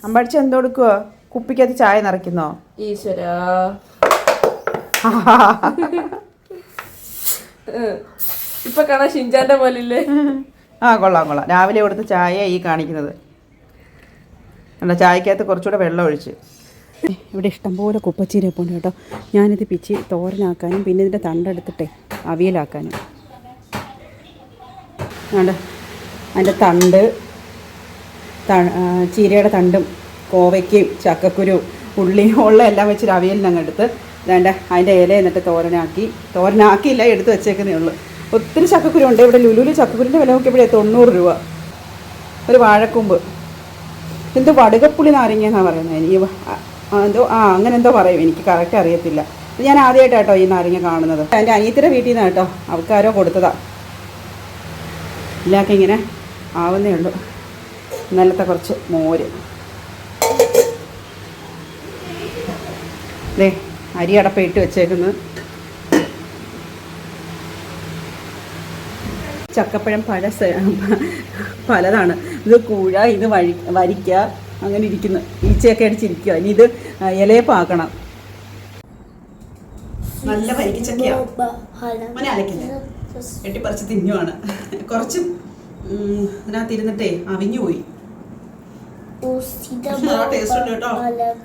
അമ്പടിച്ച് എന്തോ കൊടുക്കുവോ? കുപ്പിക്കകത്ത് ചായ നിറയ്ക്കുന്നോ? ഈശ്വരാ, ഇപ്പൊ കാണാൻ ഷിൻചാന്റെ പോലില്ലേ? കൊള്ളാം കൊള്ളാം. രാവിലെ കൊടുത്ത ചായ ഈ കാണിക്കുന്നത്. അല്ല, ചായക്കകത്ത് കുറച്ചുകൂടെ വെള്ളം ഒഴിച്ച്. ഇവിടെ ഇഷ്ടംപോലെ കുപ്പച്ചീര ഉണ്ട് കേട്ടോ. ഞാനിത് പിച്ചി തോരനാക്കാനും പിന്നെ ഇതിൻ്റെ തണ്ടെടുത്തിട്ടേ അവിയലാക്കാനും. അതുകൊണ്ട് അതിൻ്റെ തണ്ട്, ചീരയുടെ തണ്ടും കോവയ്ക്കയും ചക്കക്കുരുവും ഉള്ളിയും ഉള്ള എല്ലാം വെച്ചൊരു അവിയലിനങ്ങ് എടുത്ത് വേണ്ട അതിൻ്റെ ഇല എന്നിട്ട് തോരനാക്കിയില്ല, എടുത്ത് വെച്ചേക്കുന്നേ ഉള്ളൂ. ഒത്തിരി ചക്കക്കുരു ഉണ്ട് ഇവിടെ. ലുലുവിൽ ചക്കക്കുരിൻ്റെ വില നോക്കിയപ്പോഴേ 90 രൂപ ഒരു വാഴക്കൊമ്പ്. എന്തോ വടുകപ്പുളി നാരങ്ങയെന്നാണ് പറയുന്നത്. എനിക്ക് എന്തോ അങ്ങനെ എന്തോ പറയും, എനിക്ക് കറക്റ്റ് അറിയത്തില്ല. ഞാൻ ആദ്യമായിട്ടാട്ടോ ഈ നാരങ്ങ കാണുന്നത്. എൻ്റെ അനിയത്തിയുടെ വീട്ടിൽ നിന്നാണ് കേട്ടോ, അവൾക്കാരോ കൊടുത്തതാ. ഇല്ലാക്കെ ഇങ്ങനെ ആവുന്നേ ഉള്ളൂ. ഇന്നലത്തെ കുറച്ച് മോര്. ദേ അരി അടപ്പയിട്ട് വെച്ചേക്കുന്നത്. ചക്കപ്പഴം പലതാണ്. ഇത് കൂഴ, ഇത് വരിക്ക, അങ്ങനെ ഇരിക്കുന്നു. ഈച്ചയൊക്കെ അടിച്ചിരിക്കുക. ഇനി ഇത് ഇലയപ്പാക്കണം. നല്ല വരിക്കച്ചക്കയാണ്. അലക്കില്ല, വെട്ടിപ്പറിച്ച് തിന്നുവാണ്. കുറച്ചും ഇതിനകത്തിരുന്നിട്ടേ അവിഞ്ഞു പോയി. ടേസ്റ്റ് ഉണ്ട് കേട്ടോ,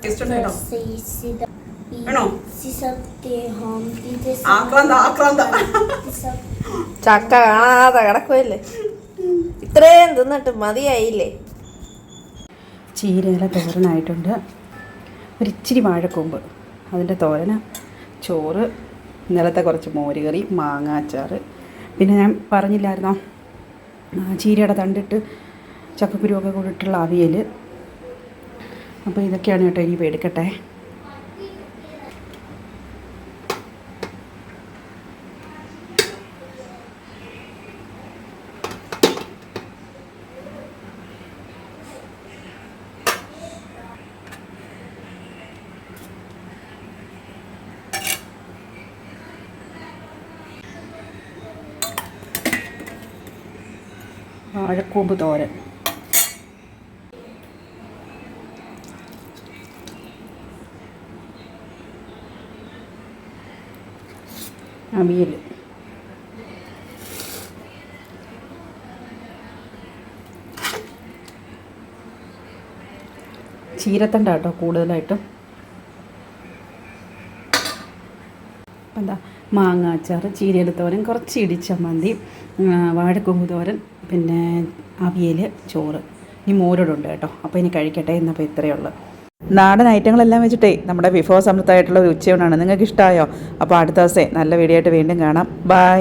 ടേസ്റ്റ് ഉണ്ട് കേട്ടോ. വേണോ? ചക്ക കാണാതെ കിടക്കുമല്ലേ, ഇത്രയും തിന്നിട്ട് മതിയായില്ലേ? ചീരയില തോരനായിട്ടുണ്ട്. ഒരിച്ചിരി വാഴക്കൊമ്പ്, അതിൻ്റെ തോരന, ചോറ്, ഇന്നലത്തെ കുറച്ച് മോരുകറി, മാങ്ങ അച്ചാർ, പിന്നെ ഞാൻ പറഞ്ഞില്ലായിരുന്നോ ചീരയുടെ തണ്ടിട്ട് ചക്കക്കുരുവൊക്കെ കൂടിയിട്ടുള്ള അവിയൽ. അപ്പോൾ ഇതൊക്കെയാണ് കേട്ടോ. ഇനിയിപ്പോൾ എടുക്കട്ടെ. വാഴക്കൂമ്പ് തോരൻ. അവിയൽ. ചീരത്തണ്ടാട്ടോ കൂടുതലായിട്ടും. എന്താ മാങ്ങ അച്ചാർ, ചീരയില തോരൻ, കുറച്ച് ഇടിച്ചമ്മന്തി, വാഴക്കൊമ്പ് തോരൻ, പിന്നെ അവിയൽ, ചോറ്. ഇനി മോരോടുണ്ട് കേട്ടോ. അപ്പോൾ ഇനി കഴിക്കട്ടെ. എന്നപ്പോൾ ഇത്രയേ ഉള്ളൂ. നാടൻ ഐറ്റങ്ങളെല്ലാം വെച്ചിട്ടേ നമ്മുടെ വിഭവസമൃദ്ധമായിട്ടുള്ള ഒരു ഉച്ചയൂണാണ്. നിങ്ങൾക്ക് ഇഷ്ടമായോ? അപ്പോൾ അടുത്ത ദിവസം നല്ല വീഡിയോ ആയിട്ട് വീണ്ടും കാണാം. ബൈ.